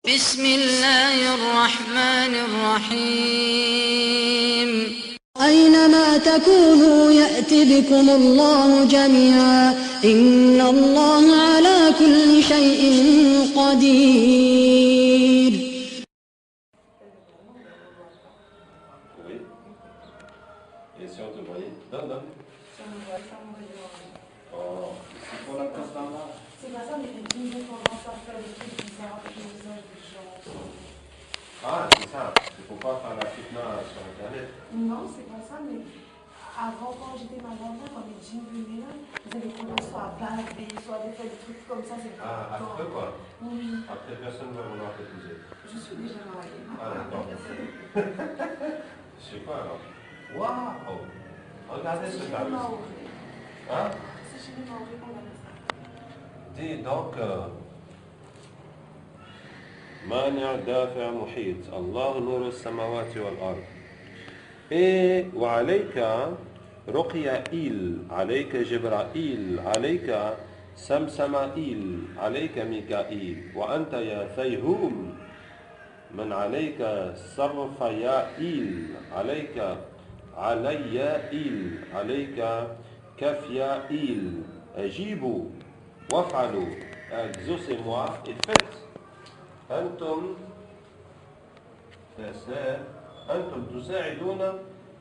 بسم الله الرحمن الرحيم أينما تكونوا يأت بكم الله جميعا إن الله على كل شيء قدير. Oui. Et si on te voyait, donne. Si on me voit, ça me voit. Oh, c'est pour la place là. C'est pas ça, mais une fois qu'on commence à faire des trucs bizarres avec les visages des gens. Ah, c'est ça. C'est pour pas faire la fitna sur Internet. Non, c'est pas ça, mais avant, quand j'étais majoritaire, quand les jeans venaient là, ils avaient tendance soit à baver, soit à faire des trucs comme ça. C'est Ah, après quoi? Oui. Après, personne ne va vouloir t'épouser. Je suis déjà mariée. Ah, d'accord. Je sais pas alors. Waouh! Regardez ce tableau. Hein? C'est chez les Maoris qu'on avait ça. Dis donc, مانع دافع محيط الله نور السماوات والأرض إيه وعليك رقيائيل عليك جبرائيل عليك سمسمائيل عليك ميكائيل وأنت يا فيهوم من عليك صرفيائيل عليك عليائيل عليك كفيائيل أجيبوا وافعلوا exaucez-moi et faites أنتم تساعدون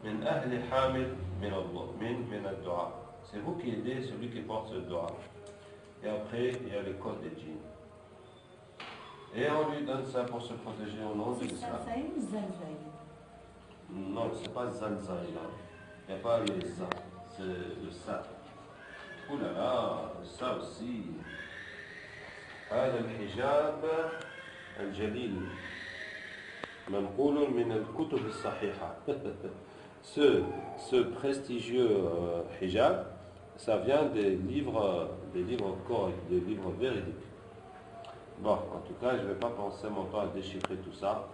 من أهل حامل من الله من الدعاء. C'est vous qui aidez celui qui porte ce dua. Et après, il y a le code des djinns. Et on lui donne ça pour se protéger au nom de l'islam. C'est ça, une zalzaï. Non, c'est pas zalzaï là. Il n'y a pas le za, c'est le sa. Ouh là là, ça aussi. هذا الحجاب الجليل منقول من الكتب الصحيحة. Ce prestigieux hijab, ça vient des livres corrects, des livres véridiques. Bon, en tout cas, je ne vais pas penser mon temps à déchiffrer tout ça,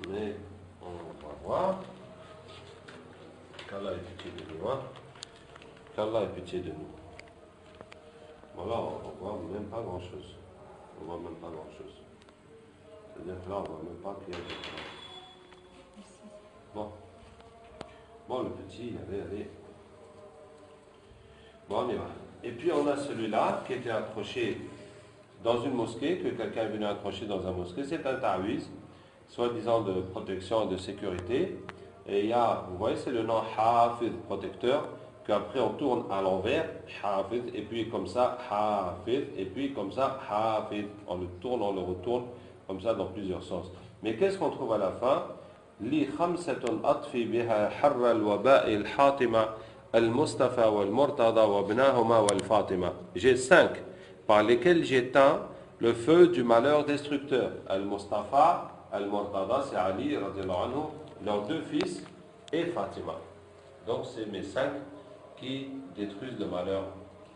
mais on va voir. Qu'Allah ait pitié de nous, hein? Qu'Allah ait pitié de nous. Voilà, on voit même pas grand-chose. On voit même pas grand-chose. C'est-à-dire que là, on voit même pas qu'il y a des choses. Bon. Bon, le petit, allez. Bon, on y va. Et puis, on a celui-là qui était accroché dans une mosquée, que quelqu'un est venu accrocher dans une mosquée. C'est un ta'wiz, soi-disant de protection et de sécurité. Et il y a, vous voyez, c'est le nom Hafiz, protecteur. Qu'après on tourne à l'envers, Hafiz, et puis comme ça, Hafiz, et puis comme ça, Hafiz. On le tourne, on le retourne, comme ça dans plusieurs sens. Mais qu'est-ce qu'on trouve à la fin? Li khamsatun atfi biha harra al-waba'i al-hatima al-mustafa wal-murtada wa ibnahuma wal-fatima. J'ai 5 par lesquels j'éteins le feu du malheur destructeur. Al-Mustafa, al-Murtada, c'est Ali, radiallahu anhu, leurs 2 fils, et Fatima. Donc c'est mes 5 qui détruisent le malheur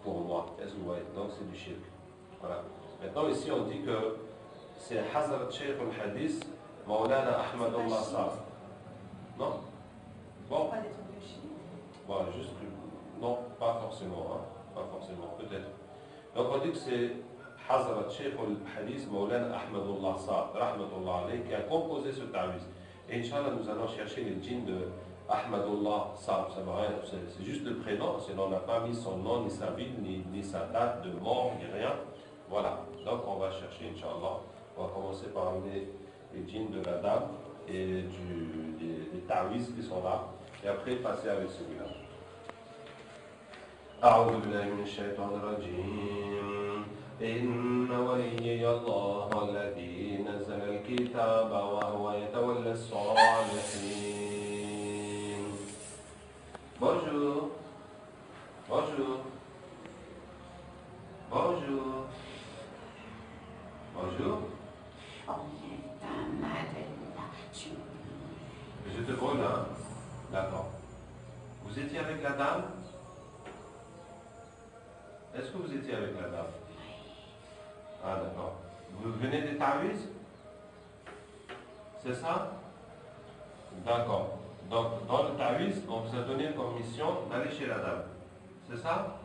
pour moi. Est-ce que vous voyez? Donc c'est du shirk. Voilà. Maintenant ici on dit que c'est Hazrat Sheikh al-Hadith, Maulana Ahmadullah Sa'd. Non? Bon. Pas des trucs de Chine. Bon, juste que... Non, pas forcément. Hein? Pas forcément, peut-être. Donc on dit que c'est Hazrat Sheikh al-Hadith, Maulana Ahmadullah Sa'd, Rahmatullah alayhi, qui a composé ce ta'wiz. Et Inch'Allah, nous allons chercher les djinns de Ahmadullah Sa'd, c'est juste le prénom, sinon on n'a pas mis son nom, ni sa ville, ni sa date de mort, ni rien. Voilà, donc on va chercher, Inch'Allah. On va commencer par amener les djinns de la dame et des ta'wiz qui sont là, et après passer avec celui-là. أعوذ بالله من الشيطان الرجيم إن وليي الله الذي نزل الكتاب وهو يتولى الصالحين. Bonjour. Bonjour. Bonjour. Bonjour. Je te brûle, hein? D'accord. Vous étiez avec la dame? Est-ce que vous étiez avec la dame? Ah d'accord. Vous venez des ta'wiz? C'est ça? D'accord. Donc dans le ta'wiz, on vous a donné comme mission d'aller chez la dame. C'est ça?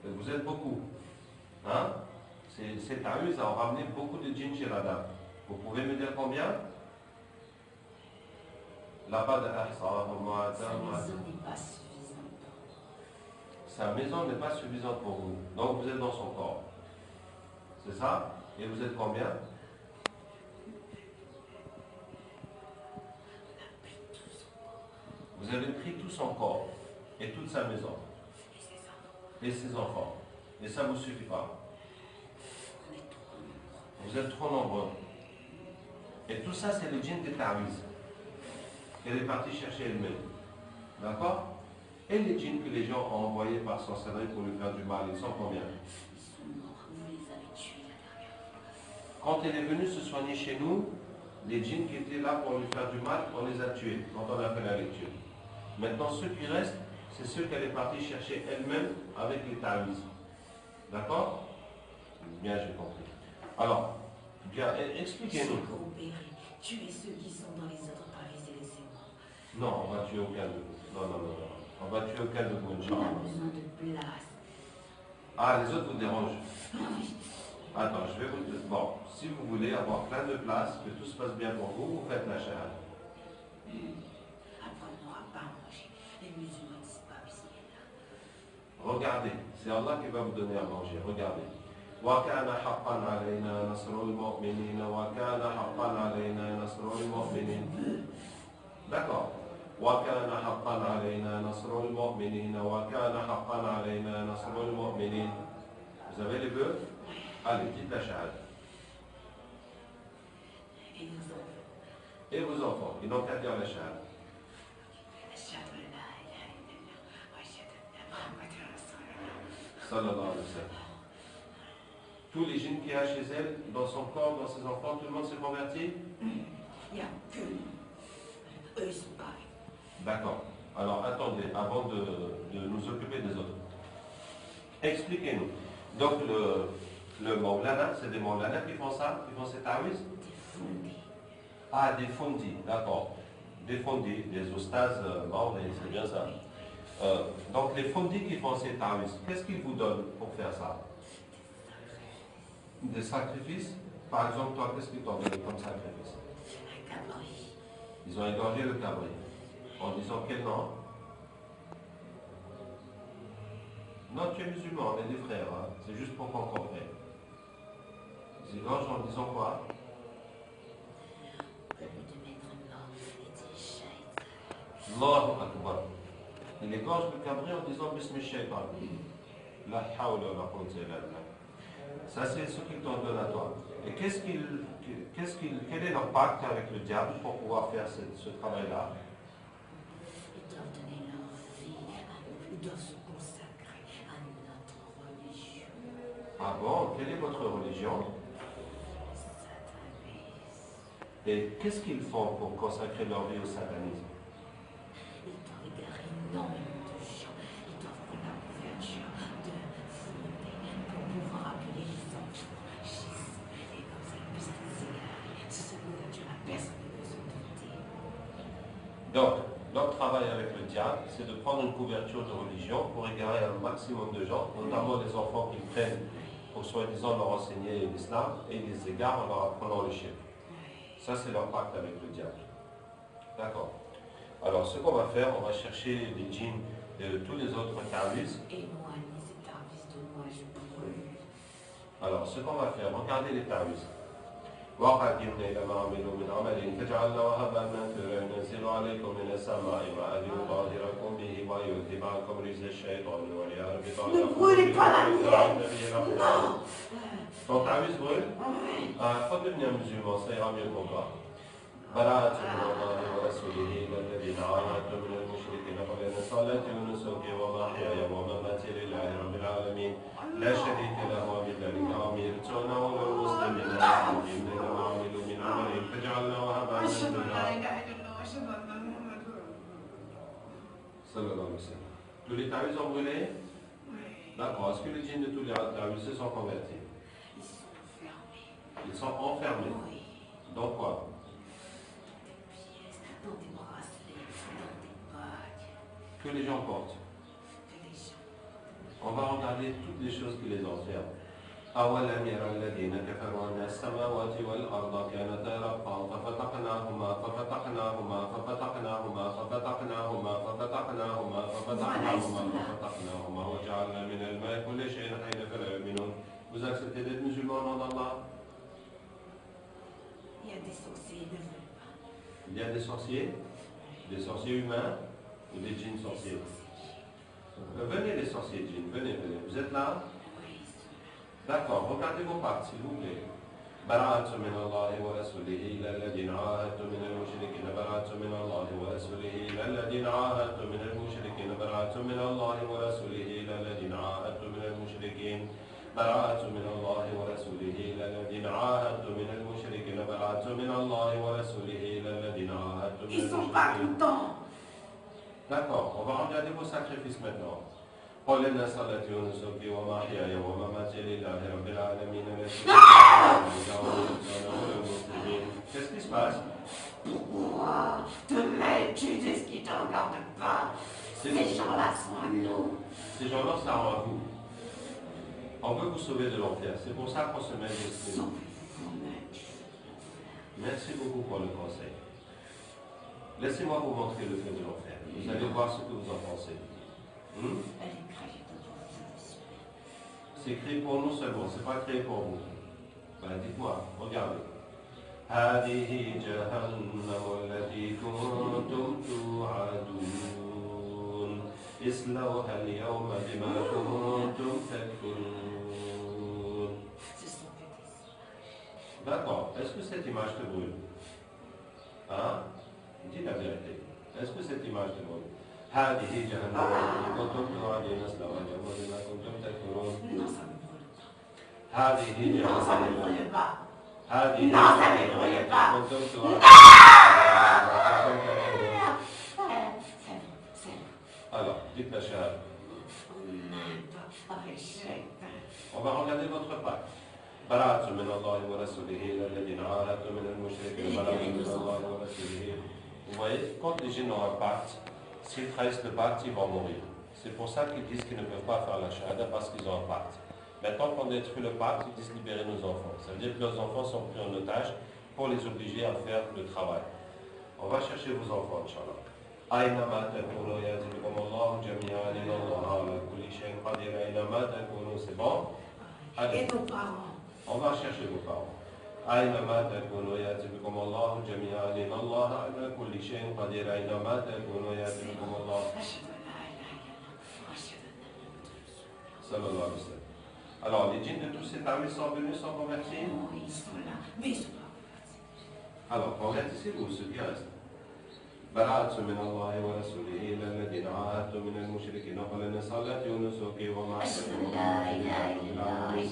Vous êtes beaucoup. Hein? Ces ta'awuz ont ramené beaucoup de djinns chez la dame. Vous pouvez me dire combien? Là-bas de sa maison n'est pas suffisante pour vous. Donc vous êtes dans son corps. C'est ça? Et vous êtes combien? Vous avez pris tout son corps et toute sa maison et ses enfants. Et ça ne vous suffit pas. Vous êtes trop nombreux. Et tout ça, c'est le djinn de ta'awuz qu'elle est partie chercher elle-même. D'accord? Et les djinns que les gens ont envoyés par sorcellerie pour lui faire du mal, ils sont combien? Quand elle est venue se soigner chez nous, les djinns qui étaient là pour lui faire du mal, on les a tués quand on a fait la lecture. Maintenant, ceux qui restent, c'est ceux qu'elle est partie chercher elle-même avec les ta'awuz. D'accord? Bien, j'ai compris. Alors, bien, expliquez-nous. Tuer ceux qui sont dans les autres ta'awuz et laissez-moi. Non, on va tuer aucun de vous. Non. On va tuer aucun de vous, On a Inch'Allah. besoin de place. Ah, les autres vous dérangent. Attends, je vais vous dire. Bon, si vous voulez avoir plein de place, que tout se passe bien pour vous, vous faites la shahada. Après, on n'aura pas à manger. Les musulmans ne disent pas bismillah. Regardez, c'est Allah qui va vous donner à manger. Regardez. وَكَانَ حَقًّا عَلَيْنَا نَصْرُ الْمُؤْمِنِينَ وَكَانَ حَقًّا عَلَيْنَا نَصْرُ الْمُؤْمِنِينَ. D'accord. وَكَانَ حَقًّا عَلَيْنَا نَصْرُ الْمُؤْمِنِينَ وَكَانَ حَقًّا عَلَيْنَا نَصْرُ الْمُؤْمِنِينَ. Vous avez les deux? Allez, dites la shahada. Et nos enfants. Et vos enfants, ils n'ont qu'à dire la shahada. Ashhadu an la ilaha illallah wa ashhadu anna Muhammadan rasulullah. Sallallahu alayhi wa sallam. Tous les djinns qu'il y a chez elle, dans son corps, dans ses enfants, tout le monde s'est converti? Il n'y a que eux, ils sont pareils. D'accord. Alors attendez, avant de nous occuper des autres. Expliquez-nous. Donc le Maulana, c'est des Maulana qui font ça, qui font ces ta'awuz? Des fondis. Ah, des fondis, d'accord. Des fondis, des oustaz maoris, c'est bien ça. Donc les fondis qui font ces ta'awuz, qu'est-ce qu'ils vous donnent pour faire ça? Des sacrifices? Par exemple, toi, qu'est-ce qu'ils t'ont donné comme sacrifice? Un cabri. Ils ont égorgé le cabri. En disant quel nom? Non, tu es musulman, on est des frères, hein. C'est juste pour qu'on comprenne. Ils égorgent en disant quoi? Au lieu de mettre l'homme, il dit shait. Allahu Akbar. Il égorge le cabri en disant Bismi Shaitan. La hawla wa la quwwata illa billah. Ça, c'est ce qu'ils t'ont donné à toi. Et quel est leur pacte avec le diable pour pouvoir faire ce travail-là? Ils doivent donner leur vie à nous. Ils doivent se consacrer à notre religion. Ah bon? Quelle est votre religion? Satanisme. Et qu'est-ce qu'ils font pour consacrer leur vie au satanisme? Ils doivent égarer énormément de gens. Ils doivent prendre la couverture de fonder pour pouvoir appeler les enfants Jésus. Et comme ça, ils puissent les égarer. C'est cette couverture, la personne ne peut se douter. Donc, leur travail avec le diable, c'est de prendre une couverture de religion pour égarer un maximum de gens, notamment les enfants qu'ils prennent pour soi-disant leur enseigner l'islam, et ils les égarent en leur apprenant le shirk. Ça, c'est leur pacte avec le diable. D'accord. Alors, ce qu'on va faire, on va chercher les djinns de tous les autres ta'awuz. Éloignez cet service de moi, je brûle. Alors, ce qu'on va faire, regardez les ta'awuz. وقدمنا إلى ما عملوا من عمل فجعلناه هباء منثورا ينزل عليكم من السماء ماء ليطهركم به ويذهب عنكم رجز الشيطان وليربط على قلوبكم. Ton ta'awuz brûle? Faut devenir musulman, ça ira mieux pour toi. براءة من الله ورسوله إلى الذين عاهدتم من المشركين قل إن صلاتي ونسكي ومحياي ومماتي لله رب العالمين لا شريك له وبذلك أمرت وأنا أول المسلمين وقدمنا إلى ما عملوا من عمل فجعلناه هباء منثورا. Sallallahu alayhi wa sallam. Tous les ta'awuz ont brûlé? D'accord. Est-ce que les djinns de tous les ta'awuz se sont convertis? Ils sont fermés. Ils sont enfermés. Oui. Dans quoi? Dans des bracelets, dans des bagues. Que les gens portent. Que les gens. On va regarder toutes les choses qui les enferment. أولم يرى الذين كفروا أن السماوات والأرض كانتا رتقا ففتقناهما وجعلنا من الماء كل شيء حي فلا يؤمنون. Vous acceptez d'être musulman au nom d'Allah? Il y a des sorciers, ne veulent pas. Il y a des sorciers? Des sorciers humains ou des djinns sorciers? Venez les sorciers djinns, venez. Vous êtes là? D'accord, regardez vos parts, s'il vous plaît. براءة من الله ورسوله إلى الذين عاهدتم من المشركين براءة من الله ورسوله إلى الذين عاهدتم من المشركين براءة من الله ورسوله إلى الذين عاهدتم من المشركين براءة من الله ورسوله إلى الذين عاهدتم من المشركين براءة من الله ورسوله إلى الذين عاهدتم من المشركين. Ils sont pas contents. D'accord, on va regarder vos sacrifices maintenant. قل إن صلاتي ونسكي ومحياي ومماتي لله رب العالمين لا شريك له. Qu'est-ce qui se passe? Pourquoi te mêles-tu de ce qui ne te regarde pas? Ces gens-là sont à nous. Ces gens-là sont à vous. On veut vous sauver de l'enfer. C'est pour ça qu'on se met de ce. Merci beaucoup pour le conseil. Laissez-moi vous montrer le feu de l'enfer. Vous allez voir ce que vous en pensez. C'est créé pour nous seulement, c'est pas créé pour vous. Ben, dites-moi, regardez. هذه جهنم التي كنتم توعدون اصلوها اليوم بما كنتم تكفرون. D'accord. Est-ce que cette image te brûle? Hein? Dis la vérité. Est-ce que cette image te brûle? هذه جهنم التي كنتم توعدون اصلوها اليوم بما كنتم تكفرون. Non, ça me brûle pas. هذه Non, ça me جهنم brûle pas. هذه Non, ça me brûle pas. كنتم توعدون. Alors, dites la shahada. On va regarder votre pacte. براءة من الله ورسوله إلى الذين عاهدتم من المشركين براءة من الله ورسوله. Vous voyez, quand les gens ont un pacte, s'ils trahissent le pacte, ils vont mourir. C'est pour ça qu'ils disent qu'ils ne peuvent pas faire la shahada parce qu'ils ont un pacte. Maintenant qu'on détruit le pacte, ils disent libérer nos enfants. Ça veut dire que leurs enfants sont pris en otage pour les obliger à faire le travail. On va chercher vos enfants, Inch'Allah. أينما تكونوا يأتي بكم الله جميعا إن الله على كل شيء قدير أينما تكونوا. C'est bon? Allez. Et nos parents? On va chercher vos parents. أينما تكونوا يأتي بكم الله جميعا إن الله على كل شيء قدير أينما تكونوا يأتي بكم الله. Sallallahu alayhi wa sallam. Alors, les djinns de tous ces amis sont venus, sont convertis? Oui, ils sont là, mais ils sont pas convertis. Alors, convertissez-vous, ceux qui restent. براءة من الله ورسوله إلى الذين عاهدتم من المشركين قل إن صلاتي ونسكي ومحياي ومماتي لله.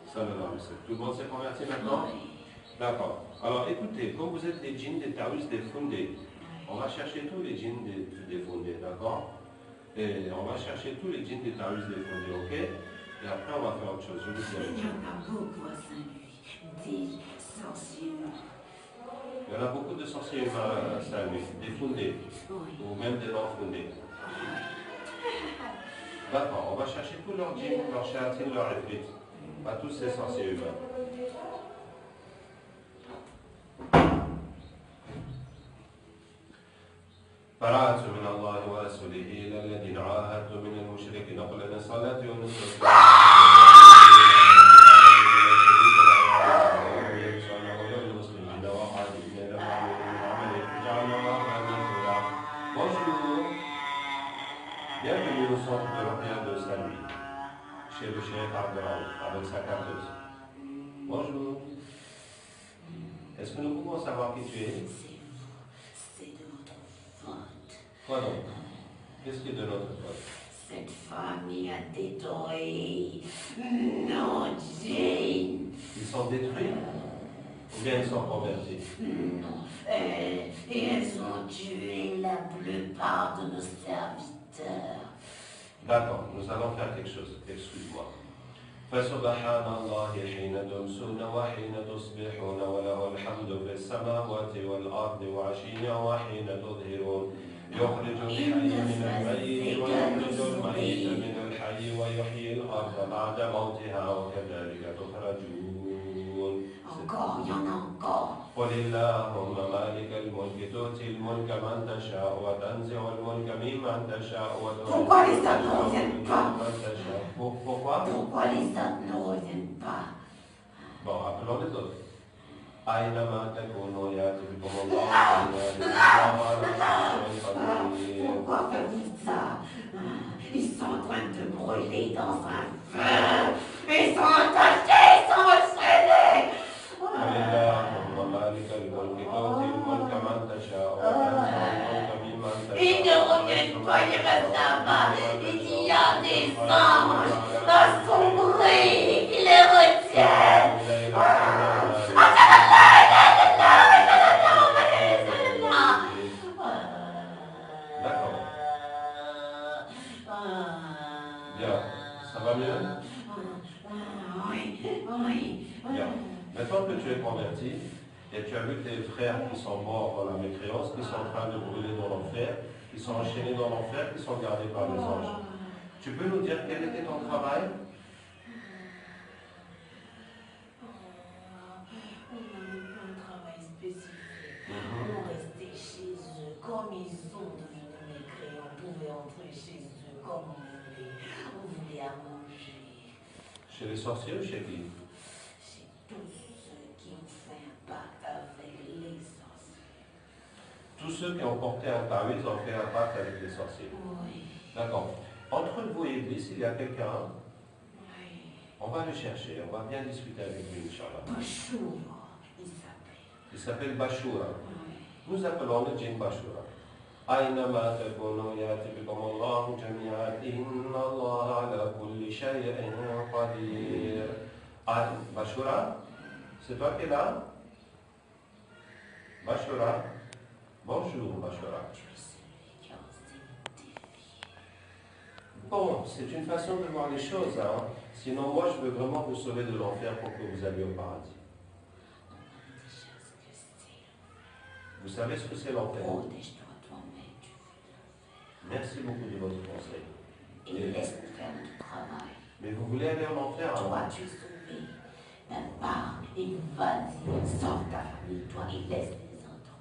Sallallahu alayhi wa sallam. Tout le monde s'est converti maintenant? D'accord. Alors écoutez, comme vous êtes des djinns des taoïstes des fondés, on va chercher tous les djinns des fondés, d'accord? Et on va chercher tous les djinns des taoïstes des fondés, ok? Et après on va faire autre chose. Je vous Il y dis. en a beaucoup à Saint-Louis, des sorciers. Il y en a beaucoup de sorciers humains à Saint-Louis, des fondés, ou même des non-fondés. D'accord, on va chercher tous leurs djinns, leurs chéatines, leurs ifrit. Pas tous ces sorciers humains. براءة من الله ورسوله إلى الذين عاهدتم من المشركين قل إن صلاتي ونسكي Bonjour, bienvenue au centre de Ruqya de Saint-Louis, chez le Cheikh Abdelraouf, avec sa carteuse. Bonjour. Est-ce que nous pouvons savoir qui tu es? C'est de votre faute. Quoi donc? Qu'est-ce qui est de notre faute? Cette famille a détruit nos djinns. Ils sont détruits? Ou bien ils sont convertis? Non, et elles ont tué la plupart de nos serviteurs. D'accord, nous allons faire quelque chose. Excuse-moi. فسبحان الله حين تمسون وحين تصبحون وله الحمد في السماوات والأرض وعشيا وحين تظهرون يخرج الحي من الميت ويخرج الميت من الحي ويحيي الأرض بعد موتها وكذلك تخرجون. Encore, il y en a encore. قل اللهم مالك الملك تؤتي الملك من تشاء وتنزع الملك ممن تشاء Pourquoi les autres ne reviennent pas? Pourquoi? Pourquoi les autres ne reviennent pas? Bon, appelons les autres. أينما تكونوا يأتي بكم الله Pourquoi faites-vous ça? Ils sont en train de brûler dans un feu. Ils sont attachés, ils sont enchaînés. Ils ne reviennent pas, ils restent là-bas. Il y a des anges assombris qui les retiennent. D'accord. Bien. Ça va mieux? Oui, oui. Bien. Maintenant que tu es converti, et tu as vu tes frères qui sont morts dans la mécréance, qui sont en train de brûler dans l'enfer, qui sont enchaînés dans l'enfer, qui sont gardés par les anges. Tu peux nous dire quel était ton travail? On n'avait pas un travail spécifique. On restait chez eux comme ils sont devenus mécréants. On pouvait entrer chez eux comme on voulait. On voulait à manger. Chez les sorciers ou chez qui? Chez tous ceux qui ont fait un pacte avec les sorciers. Tous ceux qui ont porté un taouïs ont fait un pacte avec les sorciers. Oui. D'accord. Entre vous et Iblis, il y a quelqu'un. Oui. On va le chercher, on va bien discuter avec lui, Inch'Allah. Bachoura, il s'appelle. Il s'appelle Bachoura. Oui. Nous appelons le djinn Bachoura. أينما تكونوا يأتي بكم الله جميعا إن الله على كل شيء قدير. Bachoura, c'est toi qui es là? Bachoura. Bonjour, Bachoura. Tu es celui qui a osé me défier. Bon, c'est une façon de voir les choses, hein. Sinon, moi, je veux vraiment vous sauver de l'enfer pour que vous alliez au paradis. On a déjà ce que c'est. Vous savez ce que c'est l'enfer? Protège-toi toi-même du feu de l'enfer. Merci beaucoup de votre conseil. Et laisse-nous faire notre travail. Mais vous voulez aller en enfer, hein? Toi, tu es sauvé. Ben, pars et vas-y, sauve ta famille, toi, et laisse les autres.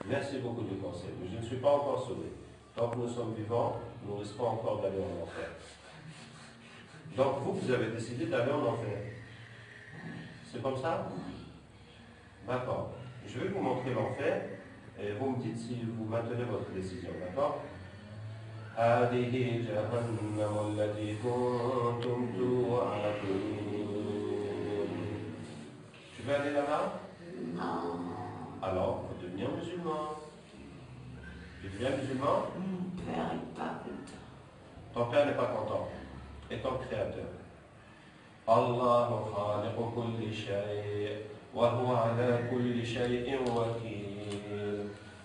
Merci beaucoup du conseil. Mais je ne suis pas encore sauvé. Tant que nous sommes vivants, nous risquons encore d'aller en enfer. Donc vous avez décidé d'aller en enfer. C'est comme ça? D'accord. Je vais vous montrer l'enfer et vous me dites si vous maintenez votre décision, d'accord? هذه جهنم التي كنتم توعدون. Tu veux aller là-bas? Non. Alors, il faut devenir musulman. Tu deviens musulman? Mon père n'est pas content. Ton père n'est pas content. Et ton créateur? Allah khaliq kulli shay, wa huwa ala kulli shay'in wakil.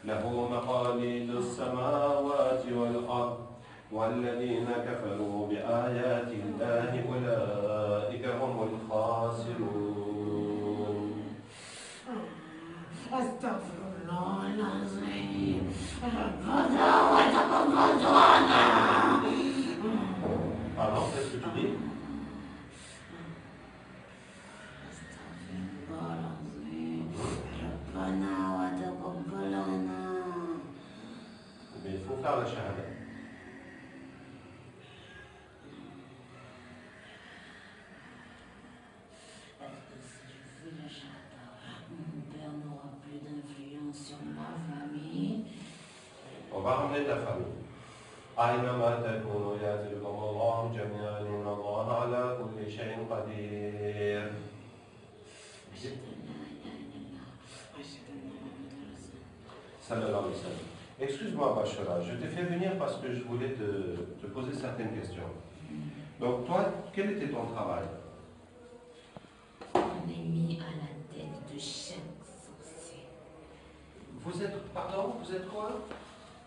له مقاليد السماوات والأرض والذين كفروا بآيات الله أولئك هم الخاسرون. أستغفر الله العظيم. Pardon, qu'est-ce que tu dis? Mais il faut faire la shahada. Est-ce que si je fais la shahada, mon père n'aura plus d'influence sur ma famille? On va ramener ta famille. أينما تكونوا يأتي بكم الله جميعا إن الله على كل شيء قدير. Sallallahu alayhi wa sallam. Excuse-moi, Bachara, je t'ai fait venir parce que je voulais te poser certaines questions. Donc, toi, quel était ton travail? On est mis à la tête de chaque sorcier. Vous êtes, pardon, vous êtes quoi?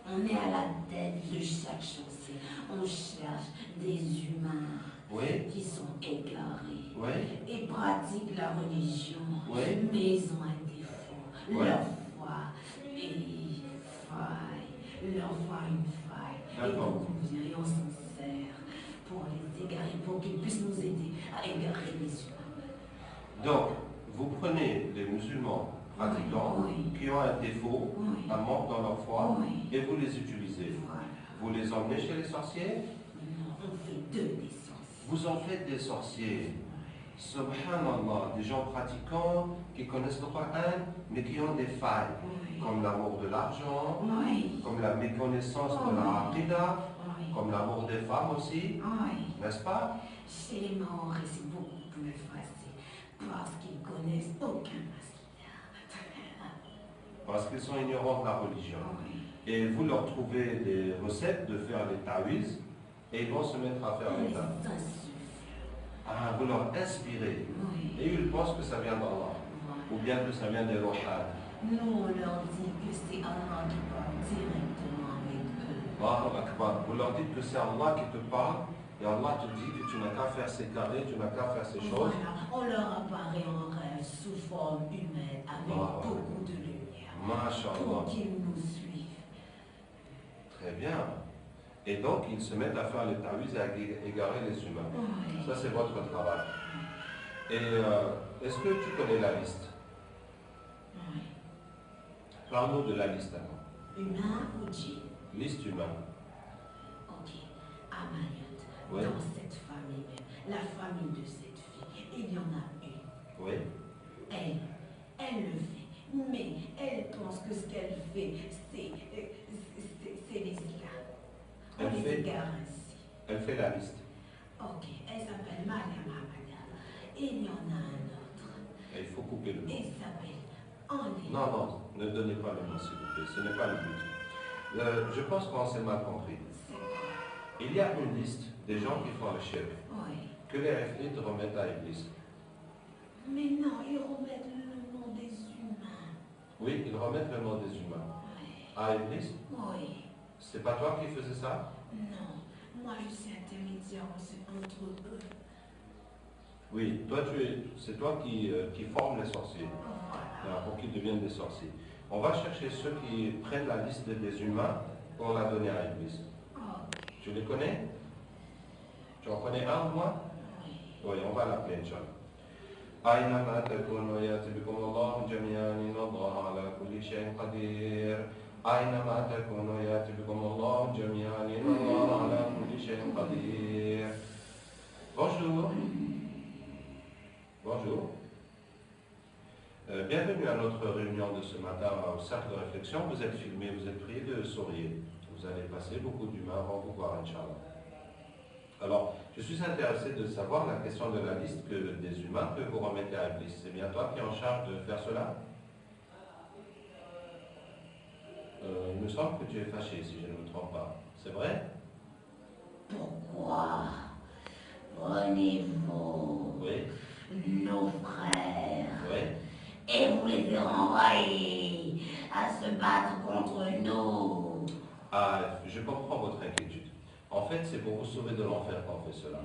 On est à la tête de chaque sorcier. On cherche des humains qui sont égarés et pratiquent la religion, mais ils ont un défaut. Leur foi est faille. leur voir une faille. Et D'accord. donc on vient et on s'en sert pour les égarer, pour qu'ils puissent nous aider à égarer les humains. Donc, vous prenez les musulmans pratiquants Oui. qui ont un défaut, Oui. un manque dans leur foi, Oui. et vous les utilisez. Voilà. Vous les emmenez chez les sorciers, Non, on fait d'eux des sorciers. vous en faites des sorciers. Subhanallah, des gens pratiquants qui connaissent le Coran, mais qui ont des failles, Oui. comme l'amour de l'argent, Oui. comme la méconnaissance de la aqidah, Oui. comme l'amour des femmes aussi, Oui. n'est-ce pas? Chez les Maoris, c'est beaucoup plus facile parce qu'ils connaissent aucun masculin. Parce qu'ils sont ignorants de la religion. Oui. Et vous leur trouvez des recettes de faire les tawiz, et ils vont se mettre à faire On les les tawiz. insuffle. Ah, vous leur inspirez. Oui. Et ils pensent que ça vient d'Allah, ou Voilà. bien que ça vient des rohans. Nous, on leur dit que c'est Allah qui parle directement avec eux. Allahu Akbar. Vous leur dites que c'est Allah qui te parle, et Allah te dit que tu n'as qu'à faire ces carrés, tu n'as qu'à faire ces choses. Voilà, on leur apparaît en rêve sous forme humaine avec Ah, ouais. beaucoup de lumière pour Masha'Allah. qu'ils nous suivent. Très bien. Et donc, ils se mettent à faire les tawiz et à égarer les humains. Oui. Ça, c'est votre travail. Et est-ce que tu connais la liste? Oui. Parle-nous de la liste alors. Humain ou djinn? Liste humaine. Ok. À Mayotte, Oui. dans cette famille même, la famille de cette fille, il y en a une. Oui. Elle le fait, mais elle pense que ce qu'elle fait, c'est les égards. On Elle les fait- égare ainsi. Elle fait la liste. Ok, elle s'appelle Mariam Hamada. Il y en a un autre. Et il faut couper le nom. Il s'appelle Henri. Non, non, ne donnez pas le nom, s'il vous plaît. Ce n'est pas le but. Je pense qu'on s'est mal compris. C'est quoi? Il y a une liste des gens qui font le shirk, Oui. que les reflets remettent à Iblis. Mais non, ils remettent le nom des humains. Oui, ils remettent le nom des humains. Oui. À Iblis, Oui. c'est pas toi qui faisais ça? Non, moi je suis intermédiaire entre eux. Oui, c'est toi qui forme les sorciers, Voilà. pour qu'ils deviennent des sorciers. On va chercher ceux qui prennent la liste des humains pour la donner à Iblis. Ok. Tu les connais? Tu en connais un au moins? Oui. Oui, on va l'appeler, Inch'Allah. أينما تكونوا يأتي بكم الله جميعا إن الله على كل شيء قدير. أينما تكونوا يأتي بكم الله جميعا إن الله على كل شيء قدير. Bonjour. Bonjour. Bienvenue à notre réunion de ce matin au cercle de réflexion. Vous êtes filmé, vous êtes prié de sourire. Vous allez passer beaucoup d'humains avant vous voir, Inch'Allah. Alors, je suis intéressé de savoir la question de la liste que des humains peuvent vous remettre à Iblis. C'est bien toi qui es en charge de faire cela? Il me semble que tu es fâché, si je ne me trompe pas. C'est vrai? Pourquoi prenez-vous Oui. nos frères Oui. et vous les renvoyez à se battre contre nous? Ah, je comprends votre inquiétude. En fait, c'est pour vous sauver de l'enfer qu'on fait cela.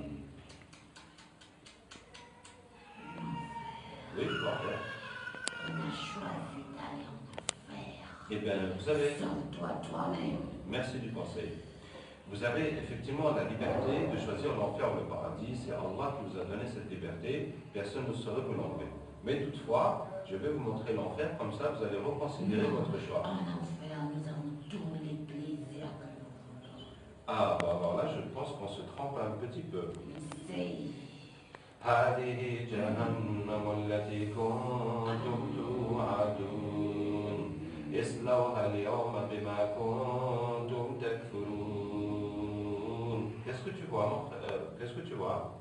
Oui, l'enfer. On a choisi d'aller en enfer. Eh bien, vous savez, Sauve-toi toi-même. merci du conseil. Vous avez effectivement la liberté de choisir l'enfer ou le paradis. C'est Allah qui vous a donné cette liberté. Personne ne saurait vous l'enlever. Mais toutefois, je vais vous montrer l'enfer. Comme ça, vous allez reconsidérer votre choix. En enfer, nous avons tous les plaisirs que nous voulons. Ah, bah alors là, je pense qu'on se trompe un petit peu. C'est هذه جهنم التي كنتم توعدون اصلوها اليوم بما كنتم تكفرون. Qu'est-ce que tu vois, mon frère? Qu'est-ce que tu vois?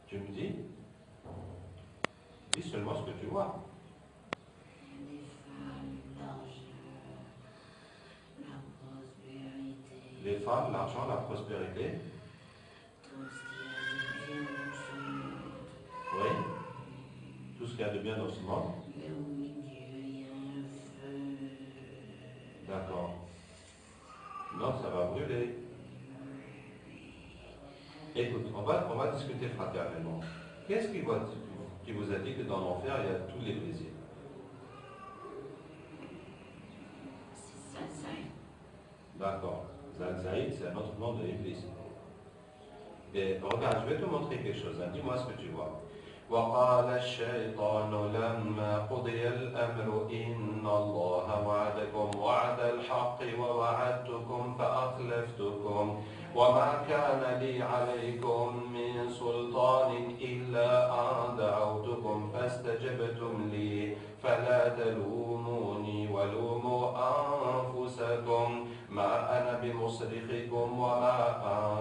Tu me dis? Dis seulement ce que tu vois. des femmes, l'argent, la prospérité, Les femmes, l'argent, la prospérité. tout ce qui a de bien dans ce monde. Oui. Tout ce qu'il y a de bien dans ce monde. Mais au milieu, il y a un feu. D'accord. Non, ça va brûler. Écoute, on va discuter fraternellement. Qu'est-ce qui qui vous a dit que dans l'enfer, il y a tous les plaisirs? C'est Zazaï. D'accord. Zazaïd, c'est un autre nom de Iblis. Et regarde, je vais te montrer quelque chose. Hein. Dis-moi ce que tu vois. وقال الشيطان لما قضي الأمر إن الله وعدكم وعد الحق ووعدتكم فأخلفتكم وما كان لي عليكم من سلطان إلا أن دعوتكم فاستجبتم لي فلا تلوموني ولوموا أنفسكم ما أنا بمصرخكم وما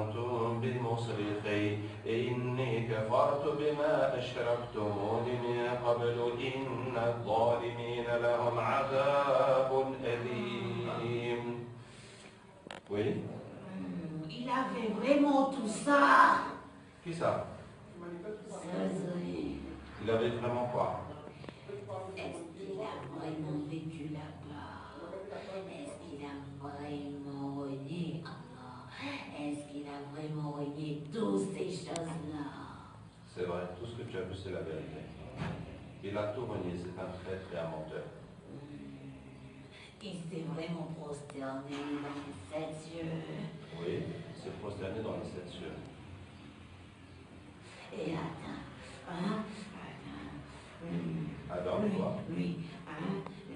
أنتم بمصرخي إني كفرت بما أشركتمون من قبل إن الظالمين لهم عذاب أليم. Oui? Il avait vraiment tout ça. Qui ça? Zazaï. Il avait vraiment quoi? Est-ce qu'il a vraiment vécu là-bas? Est-ce qu'il a vraiment renié Allah? Est-ce qu'il a vraiment renié toutes ces choses-là? C'est vrai, tout ce que tu as vu, c'est la vérité. Il a tout renié, c'est un traître et un menteur. Il s'est vraiment prosterné dans les 7 cieux. Oui, il s'est prosterné dans les 7 cieux. Et attends, hein? Adam, quoi? Lui, hein?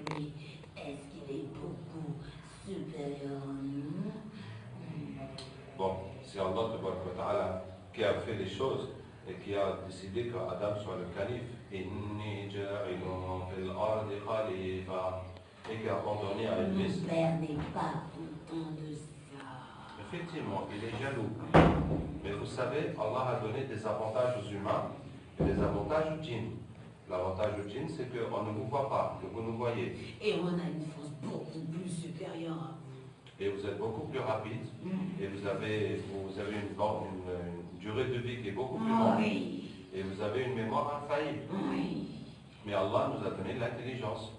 Lui, est-ce qu'il est beaucoup supérieur à nous? Bon, c'est Allah Ta'ala qui a fait les choses et qui a décidé qu'Adam soit le calife. Inni ja'ilun fil ardi khalifa. Et qui a ordonné à Iblis. Mon père n'est pas content de ça. Effectivement, il est jaloux. Mais vous savez, Allah a donné des avantages aux humains et des avantages aux djinns. L'avantage aux djinns, c'est qu'on ne vous voit pas, que vous nous voyez. Et on a une force beaucoup plus supérieure à vous. Et vous êtes beaucoup plus rapide. Et vous avez une durée de vie qui est beaucoup plus longue. Oui. Et vous avez une mémoire infaillible. Oui. Mais Allah nous a donné l'intelligence.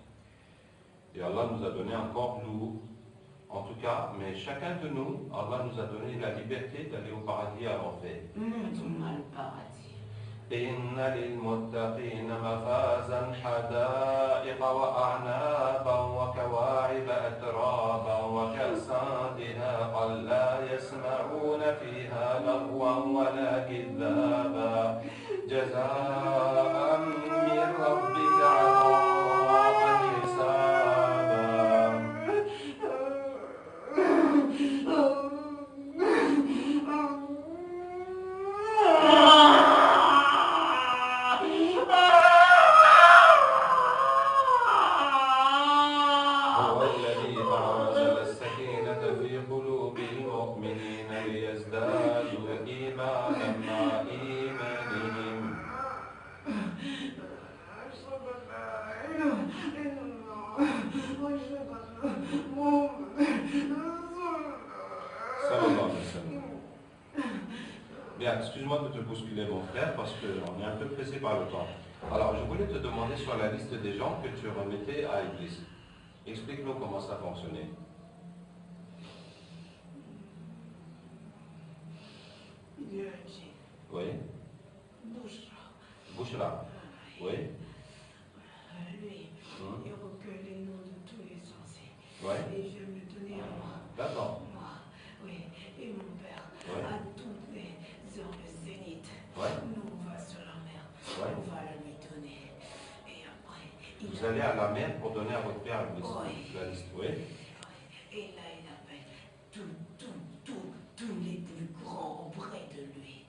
Et Allah nous a donné un corps lourd. En tout cas, mais chacun de nous, Allah nous a donné la liberté d'aller au paradis à l'enfer. Dis-moi le paradis. إن للمتقين مفازا حدائق وأعنابا وكواعب أترابا وكأسا دهاقا لا يسمعون فيها لغوا ولا كذابا جزاء من ربك عطاء حسابا. Bien, excuse-moi de te bousculer mon frère parce qu'on est un peu pressé par le temps. Alors, je voulais te demander sur la liste des gens que tu remettais à Iblis. Explique-nous comment ça fonctionnait. Il y a un djinn. Oui. Bouchra. Bouchra. Oui. Lui, il recueille les noms de tous les sorciers. Ouais. Et je vais me le donner à moi. D'accord. Moi, oui. Et mon père, Ouais. à toutes les heures de zénith, Ouais. nous on va sur la mer. Ouais. On va le lui donner. Et après, Vous allez à la mer pour donner à votre père Iblis. Oui. La liste, oui. Et là, il appelle tous les plus grands auprès de lui.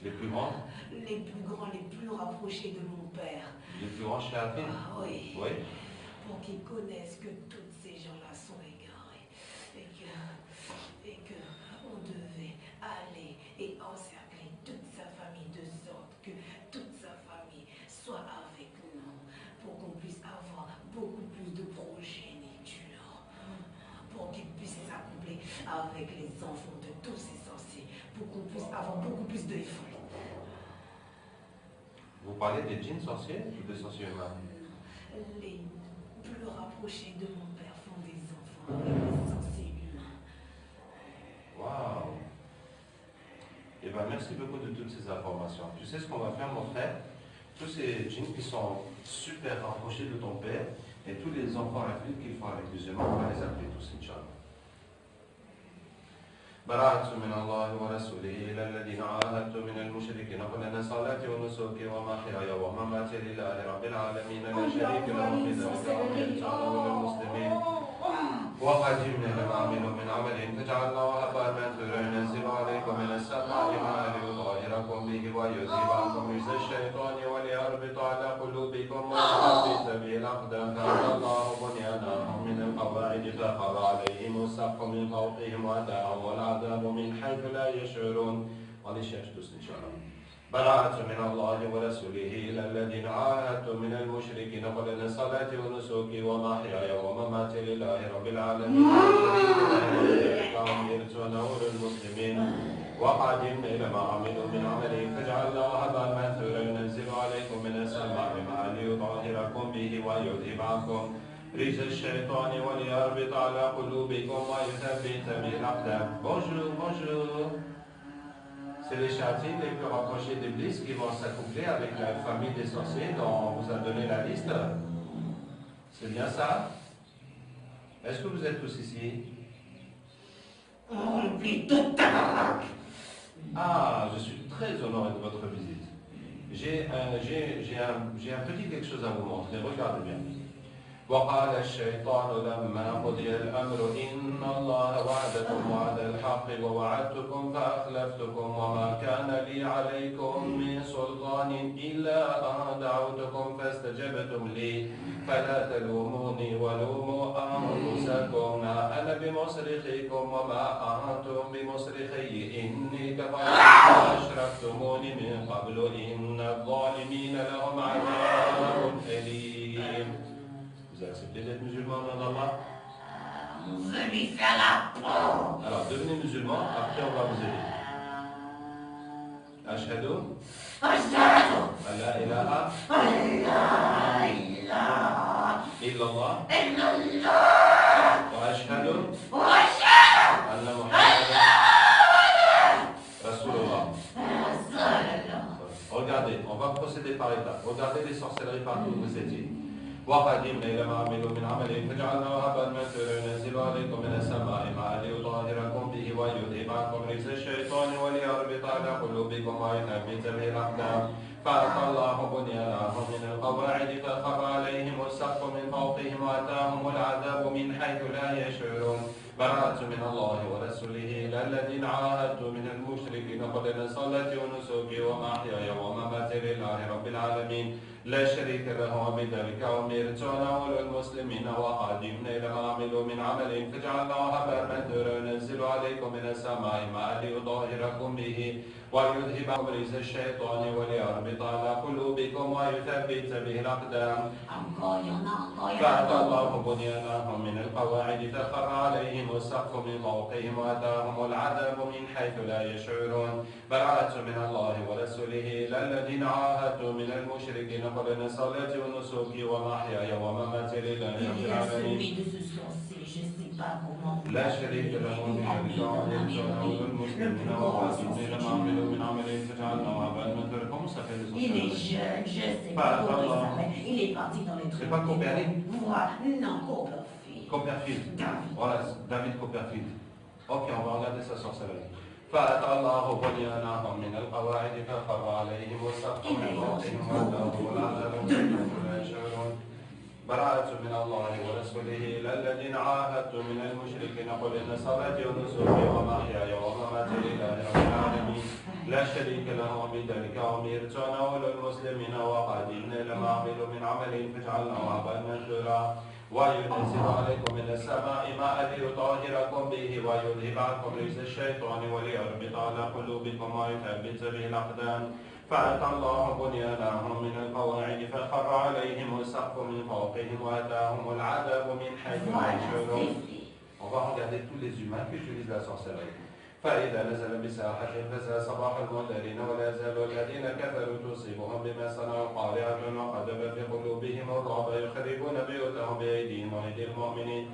Les plus grands, Les plus grands, les plus rapprochés de mon père. les plus grands chéatines. Ah oui. Oui. Pour qu'ils connaissent que tous ces gens-là sont égarés. Et que on devait aller et encercler toute sa famille de sorte que toute sa famille soit avec nous. Pour qu'on puisse avoir beaucoup plus de progéniture. Pour qu'ils puissent s'accomplir avec les enfants de tous ces sorciers. Pour qu'on puisse avoir beaucoup plus de fruits. Vous parlez des djinns sorciers ou des sorciers humains? Les plus rapprochés de mon père font des enfants avec des sorciers humains. Waouh! Eh bien, merci beaucoup de toutes ces informations. Tu sais ce qu'on va faire, mon frère? tous ces djinns qui sont super rapprochés de ton père et tous les enfants adultes qu'ils font avec les humains, on va les appeler tous, Inch'Allah. براءة من الله ورسوله إلى الذين عاهدتم من المشركين قل إن صلاتي ونسكي ومحياي ومماتي لله رب العالمين لا شريك له في ذلك وأمرت أنا المسلمين وقدمنا لما عملوا من عمل فجعلناه هباء منثورا ينزل عليكم من السماء ماء ليطهركم به ويذهب عنكم رجز الشيطان وليربط على قلوبكم ويثبت به الأقدام فأتى الله بنيانهم من القواعد فخر عليهم السقف من فوقهم وأتاهم العذاب من حيث لا يشعرون. On les cherche tous, Inch'Allah. براءة من الله ورسوله إلى الذين عاهدتم من المشركين قل إن صلاتي ونسكي ومحياي ومماتي لله رب العالمين أمرت أن أولي المسلمين وقدمنا إلى ما عملوا من عمل فجعلناه هباء منثورا ينزل عليكم من السماء ماء ليطهركم به ويذهب عنكم رجز الشيطان وليربط على قلوبكم ويثبت به الأقدام. Bonjour, bonjour. C'est les châtiers les plus rapprochés d'Iblis qui vont s'accoupler avec la famille des sorciers dont on vous a donné la liste. C'est bien ça? Est-ce que vous êtes tous ici? Ah, je suis très honoré de votre visite. J'ai un petit quelque chose à vous montrer. Regardez bien. وقال الشيطان لما قضي الأمر إن الله وعدكم وعد الحق ووعدتكم فأخلفتكم وما كان لي عليكم من سلطان إلا أن دعوتكم فاستجبتم لي فلا تلوموني ولوموا أنفسكم ما أنا بمصرخكم وما أنتم بمصرخي إني كفرت بما أشركتموني من قبل إن الظالمين لهم عذاب أليم. Vous acceptez d'être musulman au nom d'Allah? Je lui fais la peau. Alors devenez musulman, après on va vous aider. Ashhadu an la ilaha illallah wa ashhadu anna Muhammadan Rasulullah. Regardez, on va procéder par étapes. Regardez les sorcelleries partout où vous étiez. وقدمنا إلى ما عملوا من عمل فجعلناه هباء منثورا ينزل عليكم من السماء ماء ليطهركم به ويذهب عنكم رجز الشيطان وليربط على قلوبكم ويثبت به الأقدام فأتى الله بنيانهم من القواعد فخر عليهم السقف من فوقهم وأتاهم العذاب من حيث لا يشعرون. براءة من الله ورسوله إلى الذين عاهدتم من المشركين قل إن صلاتي ونسكي ومحياي ومماتي لله رب العالمين لا شريك له وبذلك أمرت أنا أولي المسلمين وقدمنا إلى ما عملوا من عمل فجعلناه هباء منثورا ينزل عليكم من السماء ماء ليطهركم به ويذهب عنكم رجز الشيطان وليربط على قلوبكم ويثبت به الأقدام فأتى الله بنيانهم من القواعد فخر عليهم السقف من فوقهم وأتاهم العذاب من حيث لا يشعرون. براءة من الله ورسوله إلى الذين عاهدتم من المشركين قل إن صلاتي ونسكي ومحياي ومماتي لله رب العالمين لا شريك له بذلك أمرت أنا أولي المسلمين وقدمنا إلى ما عملوا من عمل فجعلناه هباء منثورا. Comment ça fait les autres? Il est jeune, je sais pas comment ça fait. Il est parti dans les trucs. C'est pas Copperfield? Voilà, non, Copperfield. Copperfield. Voilà, David Copperfield. Ok, on va regarder sa sorcellerie. فأتى الله بنيانهم من القواعد فخر عليهم السقف من فوقهم وأتاهم العذاب من حيث لا يشعرون. براءة من الله ورسوله إلى الذين عاهدتم من المشركين قل إن صلاتي ونسكي ومحياي ومماتي لله رب العالمين لا شريك له وبذلك أمرت أنا أولي المسلمين وقدمنا إلى ما عملوا من عمل فجعلناه هباء منثورا وينزل عليكم من السماء ماء ليطهركم به ويذهب عنكم رجز الشيطان وليربط على قلوبكم ويثبت به الأقدام فأتى الله بنيانهم من القواعد فخر عليهم السقف من فوقهم وأتاهم العذاب من حيث لا يشعرون. On va regarder tous les humains qui utilisent la sorcellerie. فإذا نزل بساحتهم فساء صباح المنذرين ولا يزال الذين كفروا تصيبهم بما صنعوا قارعة وقذف في قلوبهم الرعب يخربون بيوتهم بأيديهم وأيدي المؤمنين.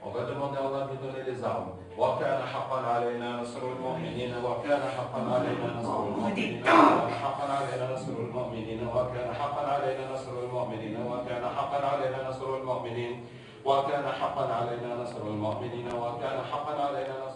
On va demander à Allah de donner les armes وكان حقا علينا نصر المؤمنين وكان حقا علينا نصر المؤمنين وكان حقا علينا نصر المؤمنين وكان حقا علينا نصر المؤمنين وكان حقا علينا نصر المؤمنين وكان حقا علينا نصر المؤمنين وكان حقا علينا نصر